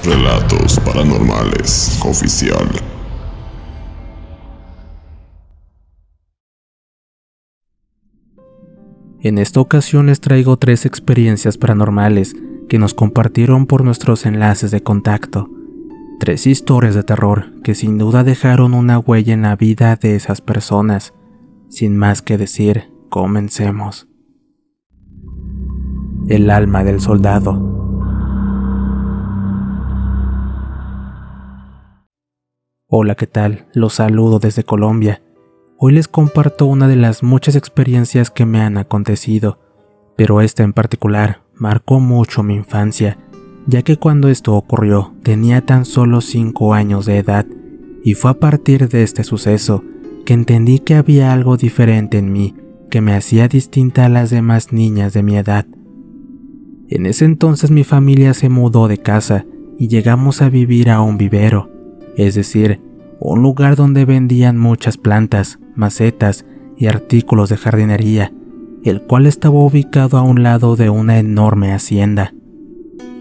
Relatos Paranormales Oficial. En esta ocasión les traigo 3 experiencias paranormales que nos compartieron por nuestros enlaces de contacto. 3 historias de terror que sin duda dejaron una huella en la vida de esas personas. Sin más que decir, comencemos. El alma del soldado. Hola, ¿qué tal? Los saludo desde Colombia. Hoy les comparto una de las muchas experiencias que me han acontecido, pero esta en particular marcó mucho mi infancia, ya que cuando esto ocurrió tenía tan solo 5 años de edad, y fue a partir de este suceso que entendí que había algo diferente en mí que me hacía distinta a las demás niñas de mi edad. En ese entonces mi familia se mudó de casa y llegamos a vivir a un vivero, es decir, un lugar donde vendían muchas plantas, macetas y artículos de jardinería, el cual estaba ubicado a un lado de una enorme hacienda.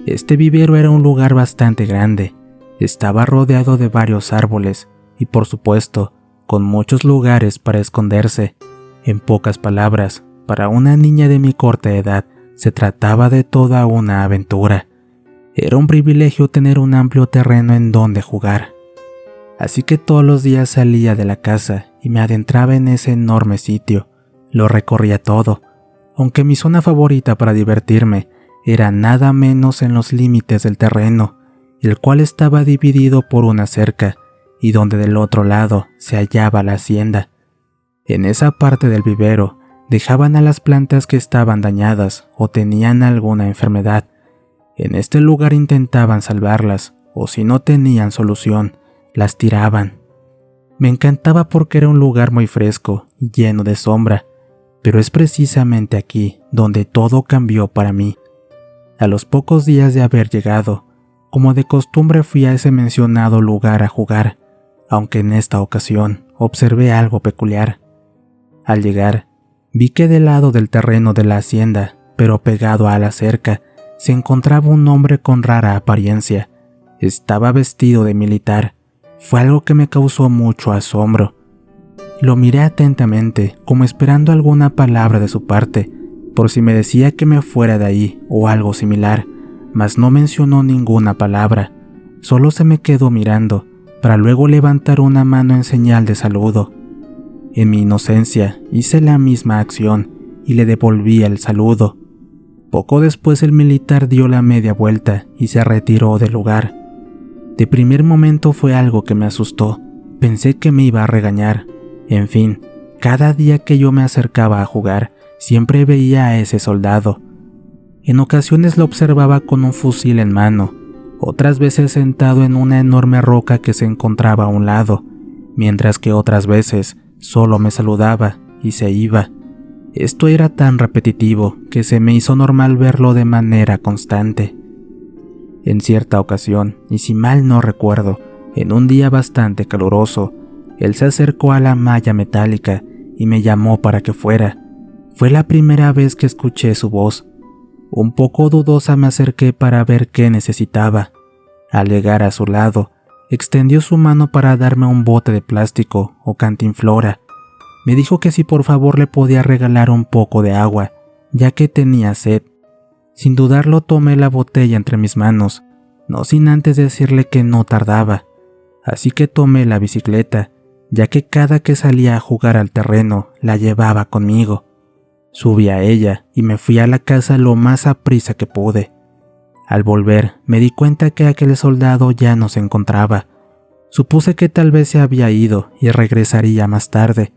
Este vivero era un lugar bastante grande, estaba rodeado de varios árboles y por supuesto, con muchos lugares para esconderse. En pocas palabras, para una niña de mi corta edad, se trataba de toda una aventura. Era un privilegio tener un amplio terreno en donde jugar. Así que todos los días salía de la casa y me adentraba en ese enorme sitio. Lo recorría todo, aunque mi zona favorita para divertirme era nada menos en los límites del terreno, el cual estaba dividido por una cerca y donde del otro lado se hallaba la hacienda. En esa parte del vivero dejaban a las plantas que estaban dañadas o tenían alguna enfermedad. En este lugar intentaban salvarlas, o si no tenían solución, las tiraban. Me encantaba porque era un lugar muy fresco y lleno de sombra, pero es precisamente aquí donde todo cambió para mí. A los pocos días de haber llegado, como de costumbre fui a ese mencionado lugar a jugar, aunque en esta ocasión observé algo peculiar. Al llegar, vi que del lado del terreno de la hacienda, pero pegado a la cerca, se encontraba un hombre con rara apariencia. Estaba vestido de militar. Fue algo que me causó mucho asombro. Lo miré atentamente, como esperando alguna palabra de su parte, por si me decía que me fuera de ahí o algo similar, mas no mencionó ninguna palabra. Solo se me quedó mirando, para luego levantar una mano en señal de saludo. En mi inocencia hice la misma acción y le devolví el saludo. Poco después el militar dio la media vuelta y se retiró del lugar. De primer momento fue algo que me asustó, pensé que me iba a regañar. En fin, cada día que yo me acercaba a jugar, siempre veía a ese soldado. En ocasiones lo observaba con un fusil en mano, otras veces sentado en una enorme roca que se encontraba a un lado, mientras que otras veces solo me saludaba y se iba. Esto era tan repetitivo que se me hizo normal verlo de manera constante. En cierta ocasión, y si mal no recuerdo, en un día bastante caluroso, él se acercó a la malla metálica y me llamó para que fuera. Fue la primera vez que escuché su voz. Un poco dudosa me acerqué para ver qué necesitaba. Al llegar a su lado, extendió su mano para darme un bote de plástico o cantinflora. Me dijo que si por favor le podía regalar un poco de agua, ya que tenía sed. Sin dudarlo tomé la botella entre mis manos, no sin antes decirle que no tardaba. Así que tomé la bicicleta, ya que cada que salía a jugar al terreno la llevaba conmigo. Subí a ella y me fui a la casa lo más aprisa que pude. Al volver me di cuenta que aquel soldado ya no se encontraba. Supuse que tal vez se había ido y regresaría más tarde.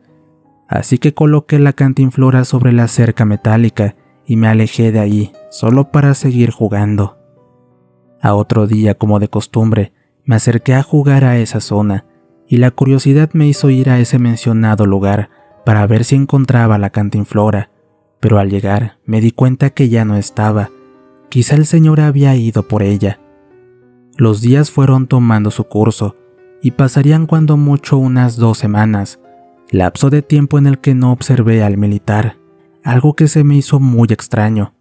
Así que coloqué la cantinflora sobre la cerca metálica y me alejé de ahí, solo para seguir jugando. A otro día, como de costumbre, me acerqué a jugar a esa zona, y la curiosidad me hizo ir a ese mencionado lugar para ver si encontraba la cantinflora, pero al llegar me di cuenta que ya no estaba. Quizá el señor había ido por ella. Los días fueron tomando su curso, y pasarían cuando mucho unas 2 semanas, lapso de tiempo en el que no observé al militar, algo que se me hizo muy extraño,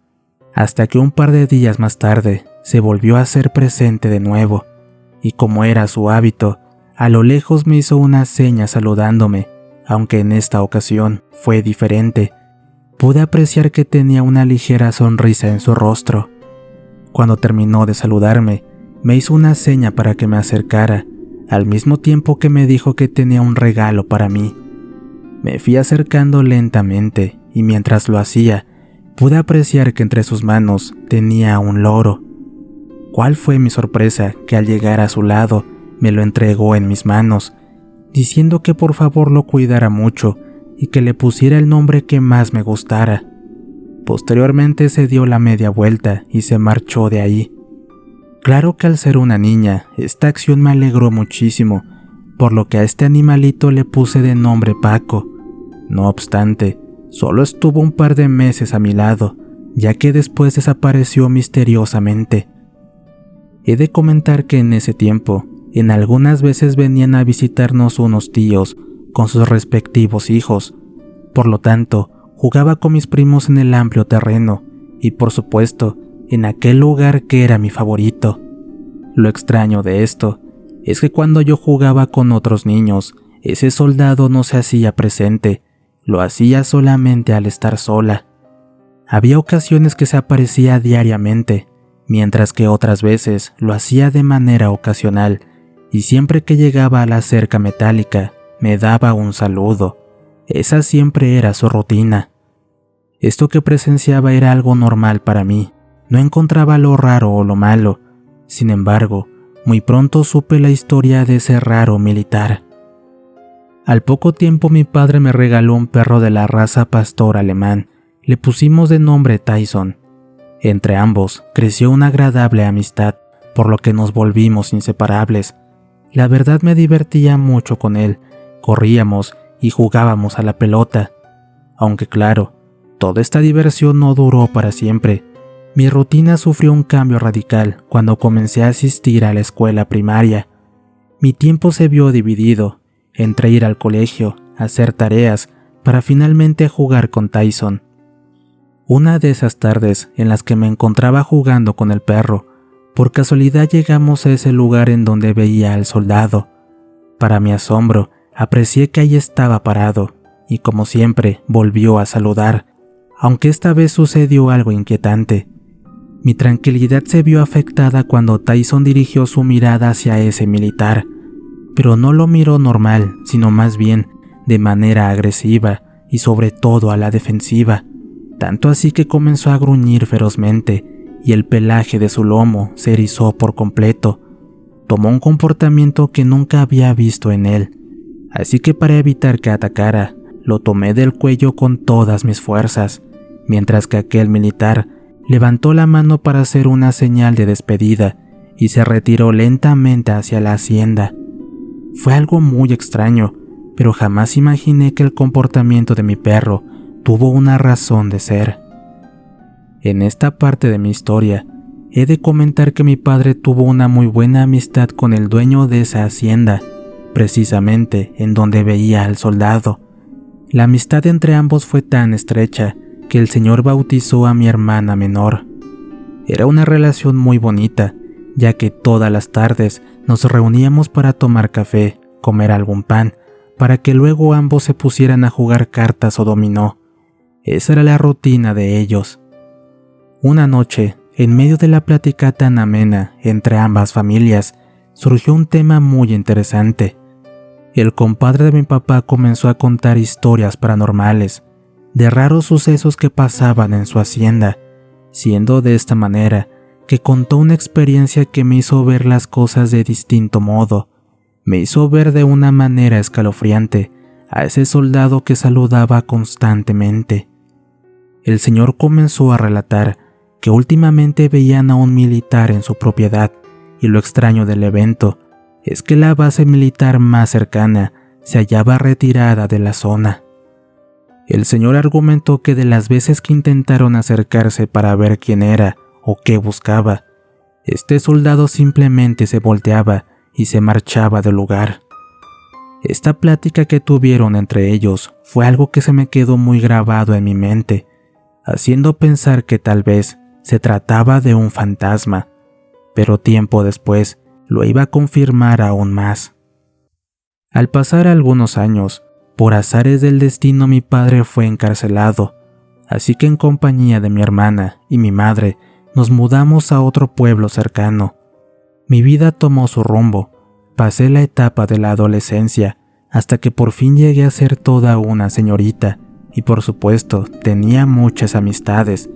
hasta que un par de días más tarde se volvió a hacer presente de nuevo, y como era su hábito, a lo lejos me hizo una seña saludándome, aunque en esta ocasión fue diferente. Pude apreciar que tenía una ligera sonrisa en su rostro. Cuando terminó de saludarme, me hizo una seña para que me acercara, al mismo tiempo que me dijo que tenía un regalo para mí. Me fui acercando lentamente, y mientras lo hacía, pude apreciar que entre sus manos tenía un loro. ¿Cuál fue mi sorpresa que al llegar a su lado me lo entregó en mis manos, diciendo que por favor lo cuidara mucho y que le pusiera el nombre que más me gustara? Posteriormente se dio la media vuelta y se marchó de ahí. Claro que al ser una niña, esta acción me alegró muchísimo, por lo que a este animalito le puse de nombre Paco. No obstante, solo estuvo un par de meses a mi lado, ya que después desapareció misteriosamente. He de comentar que en ese tiempo, en algunas veces venían a visitarnos unos tíos con sus respectivos hijos. Por lo tanto, jugaba con mis primos en el amplio terreno y, por supuesto, en aquel lugar que era mi favorito. Lo extraño de esto es que cuando yo jugaba con otros niños, ese soldado no se hacía presente, lo hacía solamente al estar sola. Había ocasiones que se aparecía diariamente, mientras que otras veces lo hacía de manera ocasional, y siempre que llegaba a la cerca metálica, me daba un saludo. Esa siempre era su rutina. Esto que presenciaba era algo normal para mí, no encontraba lo raro o lo malo. Sin embargo, muy pronto supe la historia de ese raro militar. Al poco tiempo mi padre me regaló un perro de la raza pastor alemán. Le pusimos de nombre Tyson. Entre ambos creció una agradable amistad, por lo que nos volvimos inseparables. La verdad me divertía mucho con él, corríamos y jugábamos a la pelota. Aunque claro, toda esta diversión no duró para siempre. Mi rutina sufrió un cambio radical cuando comencé a asistir a la escuela primaria. Mi tiempo se vio dividido entre ir al colegio, hacer tareas, para finalmente jugar con Tyson. Una de esas tardes en las que me encontraba jugando con el perro, por casualidad llegamos a ese lugar en donde veía al soldado. Para mi asombro, aprecié que ahí estaba parado, y como siempre, volvió a saludar, aunque esta vez sucedió algo inquietante. Mi tranquilidad se vio afectada cuando Tyson dirigió su mirada hacia ese militar, pero no lo miró normal, sino más bien de manera agresiva y sobre todo a la defensiva, tanto así que comenzó a gruñir ferozmente y el pelaje de su lomo se erizó por completo. Tomó un comportamiento que nunca había visto en él, así que para evitar que atacara, lo tomé del cuello con todas mis fuerzas, mientras que aquel militar levantó la mano para hacer una señal de despedida y se retiró lentamente hacia la hacienda. Fue algo muy extraño, pero jamás imaginé que el comportamiento de mi perro tuvo una razón de ser. En esta parte de mi historia, he de comentar que mi padre tuvo una muy buena amistad con el dueño de esa hacienda, precisamente en donde veía al soldado. La amistad entre ambos fue tan estrecha que el señor bautizó a mi hermana menor. Era una relación muy bonita, ya que todas las tardes nos reuníamos para tomar café, comer algún pan, para que luego ambos se pusieran a jugar cartas o dominó. Esa era la rutina de ellos. Una noche, en medio de la plática tan amena entre ambas familias, surgió un tema muy interesante. El compadre de mi papá comenzó a contar historias paranormales, de raros sucesos que pasaban en su hacienda, siendo de esta manera que contó una experiencia que me hizo ver las cosas de distinto modo. Me hizo ver de una manera escalofriante a ese soldado que saludaba constantemente. El señor comenzó a relatar que últimamente veían a un militar en su propiedad, y lo extraño del evento es que la base militar más cercana se hallaba retirada de la zona. El señor argumentó que de las veces que intentaron acercarse para ver quién era o qué buscaba, este soldado simplemente se volteaba y se marchaba del lugar. Esta plática que tuvieron entre ellos fue algo que se me quedó muy grabado en mi mente, haciendo pensar que tal vez se trataba de un fantasma, pero tiempo después lo iba a confirmar aún más. Al pasar algunos años, por azares del destino mi padre fue encarcelado, así que en compañía de mi hermana y mi madre nos mudamos a otro pueblo cercano. Mi vida tomó su rumbo, pasé la etapa de la adolescencia, hasta que por fin llegué a ser toda una señorita, y por supuesto tenía muchas amistades,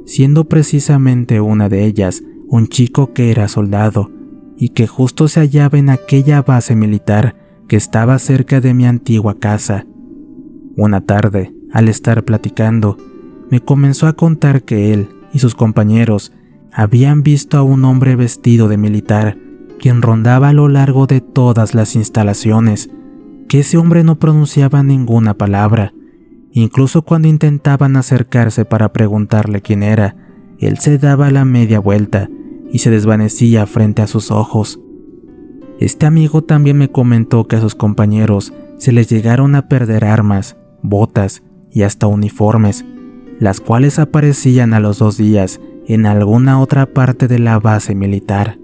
siendo precisamente una de ellas un chico que era soldado, y que justo se hallaba en aquella base militar que estaba cerca de mi antigua casa. Una tarde, al estar platicando, me comenzó a contar que él y sus compañeros habían visto a un hombre vestido de militar, quien rondaba a lo largo de todas las instalaciones, que ese hombre no pronunciaba ninguna palabra. Incluso cuando intentaban acercarse para preguntarle quién era, él se daba la media vuelta y se desvanecía frente a sus ojos. Este amigo también me comentó que a sus compañeros se les llegaron a perder armas, botas y hasta uniformes, las cuales aparecían a los 2 días en alguna otra parte de la base militar.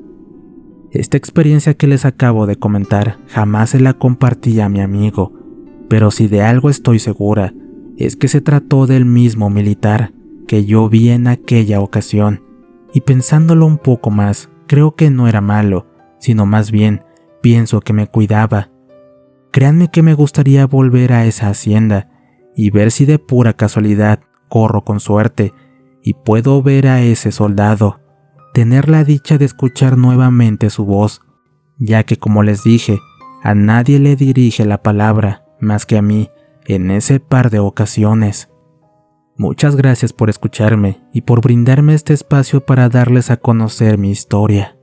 Esta experiencia que les acabo de comentar jamás se la compartí a mi amigo, pero si de algo estoy segura, es que se trató del mismo militar que yo vi en aquella ocasión, y pensándolo un poco más, creo que no era malo, sino más bien pienso que me cuidaba. Créanme que me gustaría volver a esa hacienda y ver si de pura casualidad corro con suerte y puedo ver a ese soldado, tener la dicha de escuchar nuevamente su voz, ya que como les dije, a nadie le dirige la palabra más que a mí en ese par de ocasiones. Muchas gracias por escucharme y por brindarme este espacio para darles a conocer mi historia.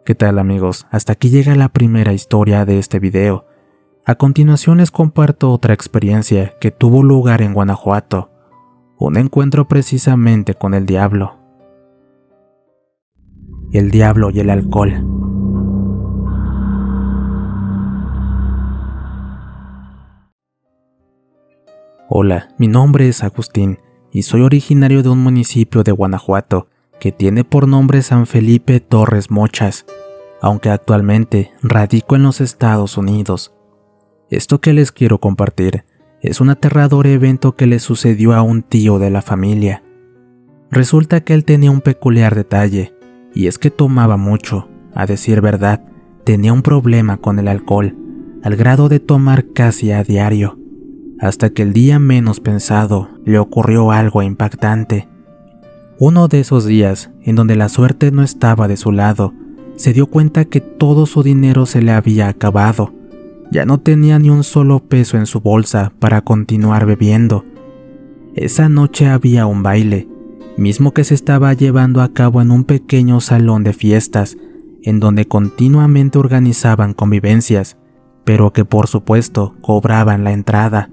¿Qué tal, amigos? Hasta aquí llega la primera historia de este video. A continuación les comparto otra experiencia que tuvo lugar en Guanajuato, un encuentro precisamente con el diablo. El diablo y el alcohol. Hola, mi nombre es Agustín y soy originario de un municipio de Guanajuato que tiene por nombre San Felipe Torres Mochas, aunque actualmente radico en los Estados Unidos. Esto que les quiero compartir es un aterrador evento que le sucedió a un tío de la familia. Resulta que él tenía un peculiar detalle, y es que tomaba mucho. A decir verdad, tenía un problema con el alcohol, al grado de tomar casi a diario, hasta que el día menos pensado le ocurrió algo impactante. Uno de esos días, en donde la suerte no estaba de su lado, se dio cuenta que todo su dinero se le había acabado. Ya no tenía ni un solo peso en su bolsa para continuar bebiendo. Esa noche había un baile, mismo que se estaba llevando a cabo en un pequeño salón de fiestas, en donde continuamente organizaban convivencias, pero que por supuesto cobraban la entrada.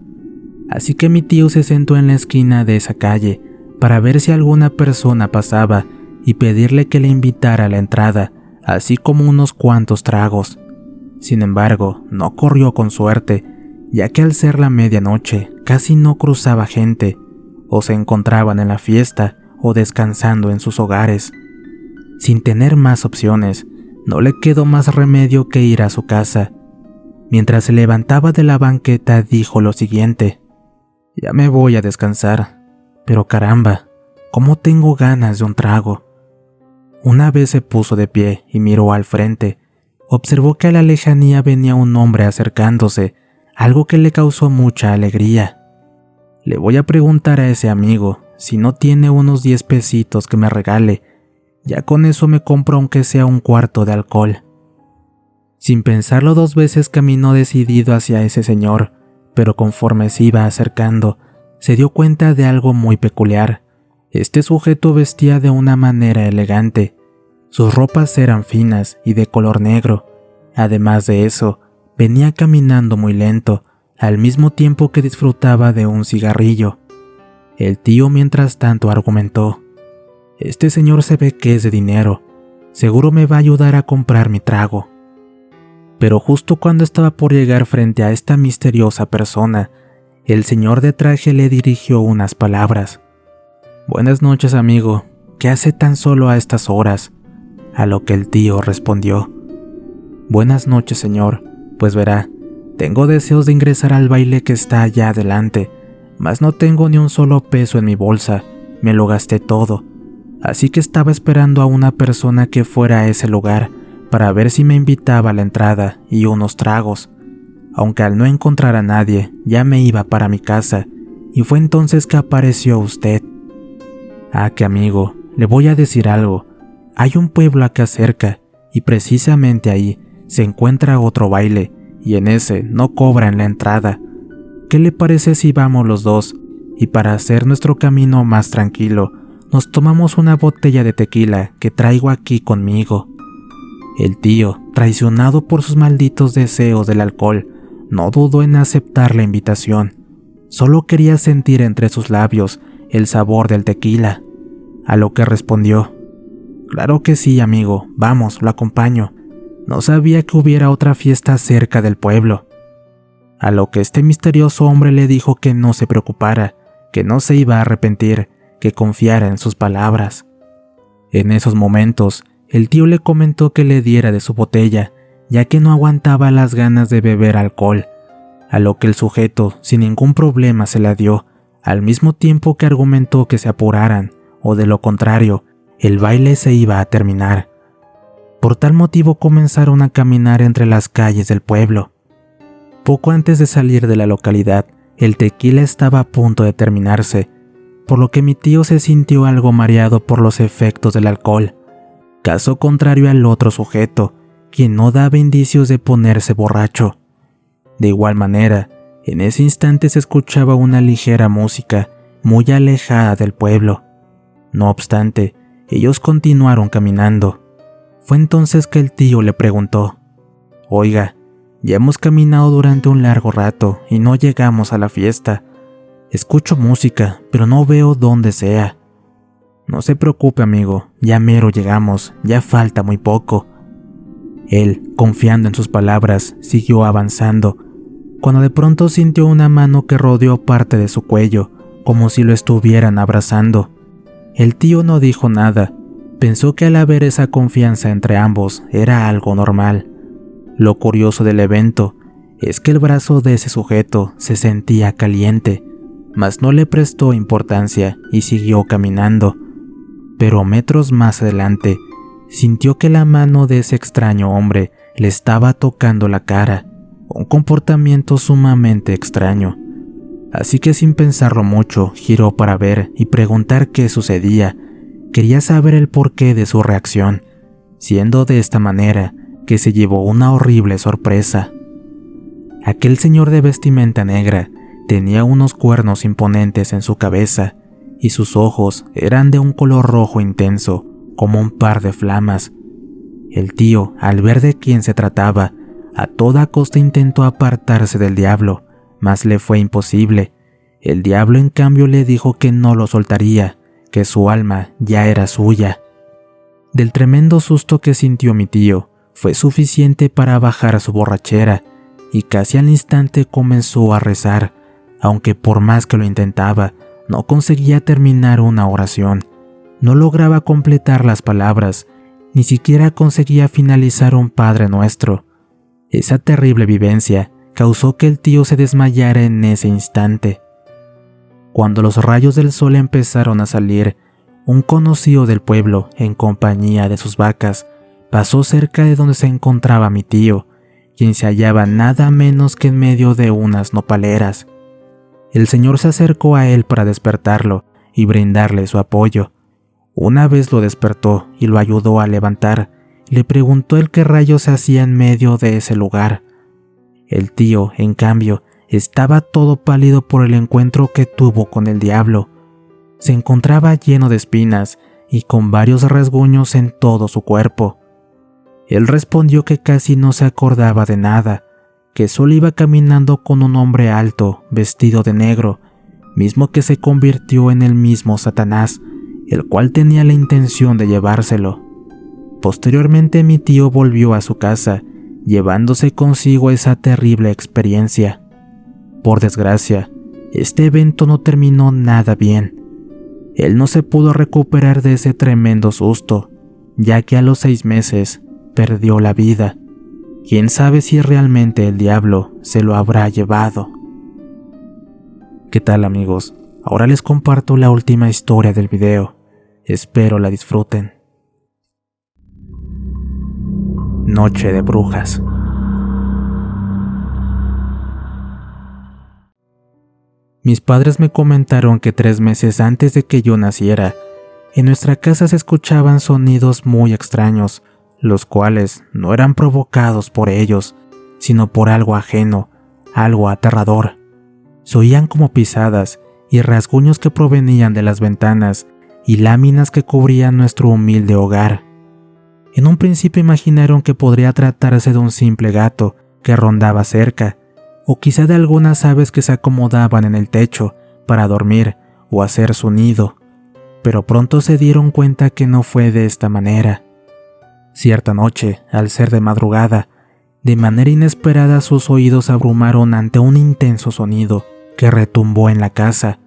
Así que mi tío se sentó en la esquina de esa calle para ver si alguna persona pasaba y pedirle que le invitara a la entrada, así como unos cuantos tragos. Sin embargo, no corrió con suerte, ya que al ser la medianoche casi no cruzaba gente, o se encontraban en la fiesta o descansando en sus hogares. Sin tener más opciones, no le quedó más remedio que ir a su casa. Mientras se levantaba de la banqueta dijo lo siguiente: «Ya me voy a descansar, pero caramba, ¿cómo tengo ganas de un trago?». Una vez se puso de pie y miró al frente. Observó que a la lejanía venía un hombre acercándose, algo que le causó mucha alegría. «Le voy a preguntar a ese amigo si no tiene unos 10 pesitos que me regale. Ya con eso me compro aunque sea un cuarto de alcohol». Sin pensarlo 2 veces caminó decidido hacia ese señor, pero conforme se iba acercando, se dio cuenta de algo muy peculiar. Este sujeto vestía de una manera elegante. Sus ropas eran finas y de color negro. Además de eso, venía caminando muy lento, al mismo tiempo que disfrutaba de un cigarrillo. El tío mientras tanto argumentó: «Este señor se ve que es de dinero, seguro me va a ayudar a comprar mi trago». Pero justo cuando estaba por llegar frente a esta misteriosa persona, el señor de traje le dirigió unas palabras: «Buenas noches, amigo, ¿qué hace tan solo a estas horas? a lo que el tío respondió: «Buenas noches, señor. Pues verá, tengo deseos de ingresar al baile que está allá adelante, mas no tengo ni un solo peso en mi bolsa, me lo gasté todo. Así que estaba esperando a una persona que fuera a ese lugar para ver si me invitaba a la entrada y unos tragos. Aunque al no encontrar a nadie, ya me iba para mi casa, y fue entonces que apareció usted». «Ah, que amigo, le voy a decir algo. Hay un pueblo acá cerca, y precisamente ahí se encuentra otro baile, y en ese no cobran la entrada. ¿Qué le parece si vamos los dos, y para hacer nuestro camino más tranquilo, nos tomamos una botella de tequila que traigo aquí conmigo?» El tío, traicionado por sus malditos deseos del alcohol, no dudó en aceptar la invitación. Solo quería sentir entre sus labios el sabor del tequila, a lo que respondió: «Claro que sí, amigo, vamos, lo acompaño. No sabía que hubiera otra fiesta cerca del pueblo». A lo que este misterioso hombre le dijo que no se preocupara, que no se iba a arrepentir, que confiara en sus palabras. En esos momentos, el tío le comentó que le diera de su botella, ya que no aguantaba las ganas de beber alcohol, a lo que el sujeto sin ningún problema se la dio, al mismo tiempo que argumentó que se apuraran, o de lo contrario, el baile se iba a terminar. Por tal motivo comenzaron a caminar entre las calles del pueblo. Poco antes de salir de la localidad, el tequila estaba a punto de terminarse, por lo que mi tío se sintió algo mareado por los efectos del alcohol, caso contrario al otro sujeto, quien no daba indicios de ponerse borracho. De igual manera, en ese instante se escuchaba una ligera música muy alejada del pueblo. No obstante, ellos continuaron caminando. Fue entonces que el tío le preguntó: «Oiga, ya hemos caminado durante un largo rato y no llegamos a la fiesta. Escucho música, pero no veo dónde sea». «No se preocupe, amigo, ya mero llegamos, ya falta muy poco». Él, confiando en sus palabras, siguió avanzando, cuando de pronto sintió una mano que rodeó parte de su cuello, como si lo estuvieran abrazando. El tío no dijo nada, pensó que al haber esa confianza entre ambos era algo normal. Lo curioso del evento es que el brazo de ese sujeto se sentía caliente, mas no le prestó importancia y siguió caminando. Pero metros más adelante, sintió que la mano de ese extraño hombre le estaba tocando la cara, un comportamiento sumamente extraño. Así que sin pensarlo mucho, giró para ver y preguntar qué sucedía. Quería saber el porqué de su reacción, siendo de esta manera que se llevó una horrible sorpresa. Aquel señor de vestimenta negra tenía unos cuernos imponentes en su cabeza, y sus ojos eran de un color rojo intenso, como un par de flamas. El tío, al ver de quién se trataba, a toda costa intentó apartarse del diablo, mas le fue imposible. El diablo en cambio le dijo que no lo soltaría, que su alma ya era suya. Del tremendo susto que sintió mi tío, fue suficiente para bajar a su borrachera, y casi al instante comenzó a rezar, aunque por más que lo intentaba, no conseguía terminar una oración. No lograba completar las palabras, ni siquiera conseguía finalizar un Padre Nuestro. Esa terrible vivencia causó que el tío se desmayara en ese instante. Cuando los rayos del sol empezaron a salir, un conocido del pueblo, en compañía de sus vacas, pasó cerca de donde se encontraba mi tío, quien se hallaba nada menos que en medio de unas nopaleras. El señor se acercó a él para despertarlo y brindarle su apoyo. Una vez lo despertó y lo ayudó a levantar, le preguntó el qué rayos se hacía en medio de ese lugar. El tío, en cambio, estaba todo pálido por el encuentro que tuvo con el diablo. Se encontraba lleno de espinas y con varios rasguños en todo su cuerpo. Él respondió que casi no se acordaba de nada, que solo iba caminando con un hombre alto, vestido de negro, mismo que se convirtió en el mismo Satanás, el cual tenía la intención de llevárselo. Posteriormente mi tío volvió a su casa, llevándose consigo esa terrible experiencia. Por desgracia, este evento no terminó nada bien. Él no se pudo recuperar de ese tremendo susto, ya que a los 6 meses perdió la vida. Quién sabe si realmente el diablo se lo habrá llevado. ¿Qué tal, amigos? Ahora les comparto la última historia del video. Espero la disfruten. Noche de brujas. Mis padres me comentaron que 3 meses antes de que yo naciera, en nuestra casa se escuchaban sonidos muy extraños, los cuales no eran provocados por ellos, sino por algo ajeno, algo aterrador. Se oían como pisadas y rasguños que provenían de las ventanas y láminas que cubrían nuestro humilde hogar. En un principio imaginaron que podría tratarse de un simple gato que rondaba cerca, o quizá de algunas aves que se acomodaban en el techo para dormir o hacer su nido, pero pronto se dieron cuenta que no fue de esta manera. Cierta noche, al ser de madrugada, de manera inesperada sus oídos se abrumaron ante un intenso sonido que retumbó en la casa.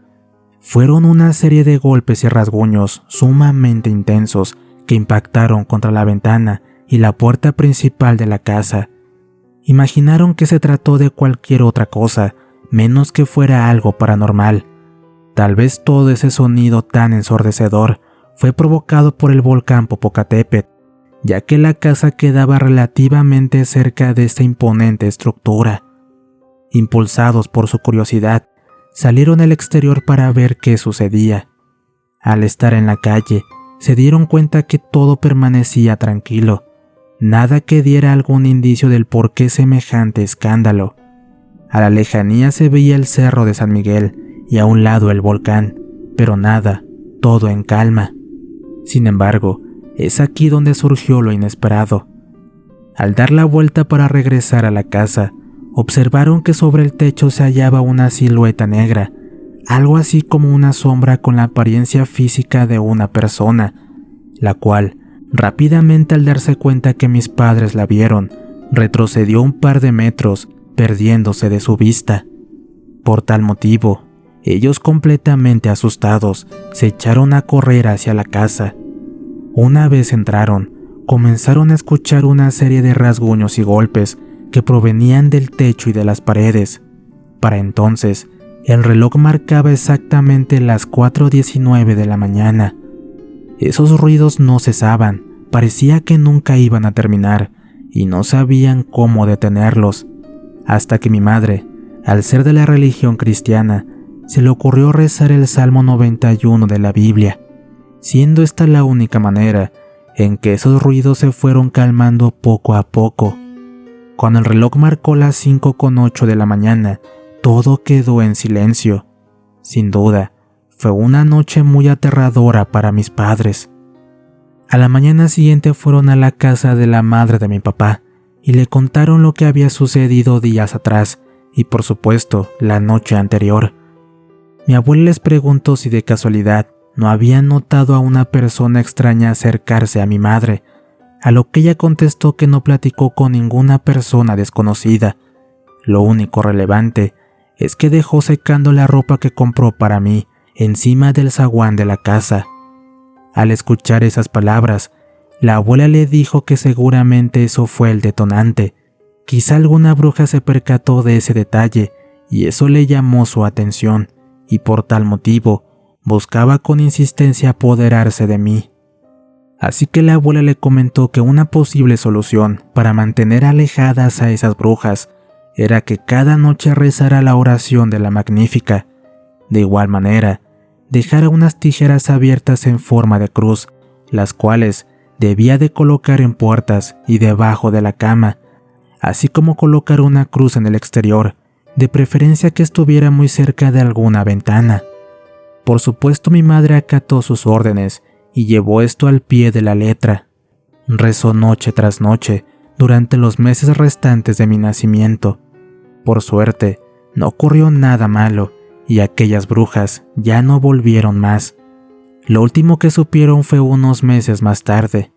Fueron una serie de golpes y rasguños sumamente intensos que impactaron contra la ventana y la puerta principal de la casa. Imaginaron que se trató de cualquier otra cosa, menos que fuera algo paranormal. Tal vez todo ese sonido tan ensordecedor fue provocado por el volcán Popocatépetl, ya que la casa quedaba relativamente cerca de esta imponente estructura. Impulsados por su curiosidad, salieron al exterior para ver qué sucedía. Al estar en la calle, se dieron cuenta que todo permanecía tranquilo. Nada que diera algún indicio del por qué semejante escándalo. A la lejanía se veía el cerro de San Miguel y a un lado el volcán, pero nada, todo en calma. Sin embargo, es aquí donde surgió lo inesperado. Al dar la vuelta para regresar a la casa, observaron que sobre el techo se hallaba una silueta negra, algo así como una sombra con la apariencia física de una persona, la cual, rápidamente al darse cuenta que mis padres la vieron, retrocedió un par de metros, perdiéndose de su vista. Por tal motivo, ellos completamente asustados, se echaron a correr hacia la casa. Una vez entraron, comenzaron a escuchar una serie de rasguños y golpes que provenían del techo y de las paredes. Para entonces, el reloj marcaba exactamente las 4:19 de la mañana. Esos ruidos no cesaban, parecía que nunca iban a terminar, y no sabían cómo detenerlos, hasta que mi madre, al ser de la religión cristiana, se le ocurrió rezar el Salmo 91 de la Biblia, siendo esta la única manera en que esos ruidos se fueron calmando poco a poco. Cuando el reloj marcó las 5:08 de la mañana, todo quedó en silencio. Sin duda, fue una noche muy aterradora para mis padres. A la mañana siguiente fueron a la casa de la madre de mi papá y le contaron lo que había sucedido días atrás y, por supuesto, la noche anterior. Mi abuela les preguntó si de casualidad no habían notado a una persona extraña acercarse a mi madre, a lo que ella contestó que no platicó con ninguna persona desconocida. Lo único relevante es que dejó secando la ropa que compró para mí encima del zaguán de la casa. Al escuchar esas palabras, la abuela le dijo que seguramente eso fue el detonante. Quizá alguna bruja se percató de ese detalle y eso le llamó su atención, y por tal motivo buscaba con insistencia apoderarse de mí. Así que la abuela le comentó que una posible solución para mantener alejadas a esas brujas era que cada noche rezara la oración de la Magnífica. De igual manera, dejara unas tijeras abiertas en forma de cruz, las cuales debía de colocar en puertas y debajo de la cama, así como colocar una cruz en el exterior, de preferencia que estuviera muy cerca de alguna ventana. Por supuesto, mi madre acató sus órdenes y llevó esto al pie de la letra. Rezó noche tras noche durante los meses restantes de mi nacimiento. Por suerte, no ocurrió nada malo y aquellas brujas ya no volvieron más. Lo último que supieron fue unos meses más tarde.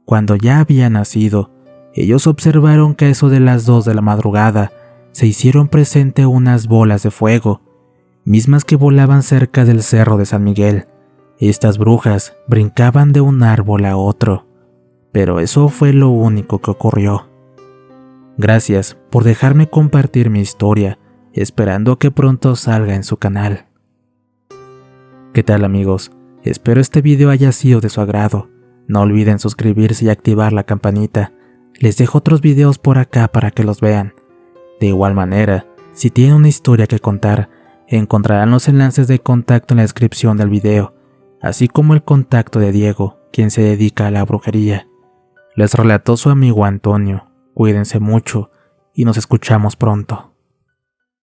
Cuando ya había nacido, ellos observaron que a eso de las 2 de la madrugada se hicieron presente unas bolas de fuego, mismas que volaban cerca del cerro de San Miguel. Estas brujas brincaban de un árbol a otro. pero eso fue lo único que ocurrió. Gracias por dejarme compartir mi historia, esperando que pronto salga en su canal. ¿Qué tal, amigos? Espero este video haya sido de su agrado. No olviden suscribirse y activar la campanita. Les dejo otros videos por acá para que los vean. De igual manera, si tienen una historia que contar, encontrarán los enlaces de contacto en la descripción del video, así como el contacto de Diego, quien se dedica a la brujería. Les relató su amigo Antonio. Cuídense mucho y nos escuchamos pronto.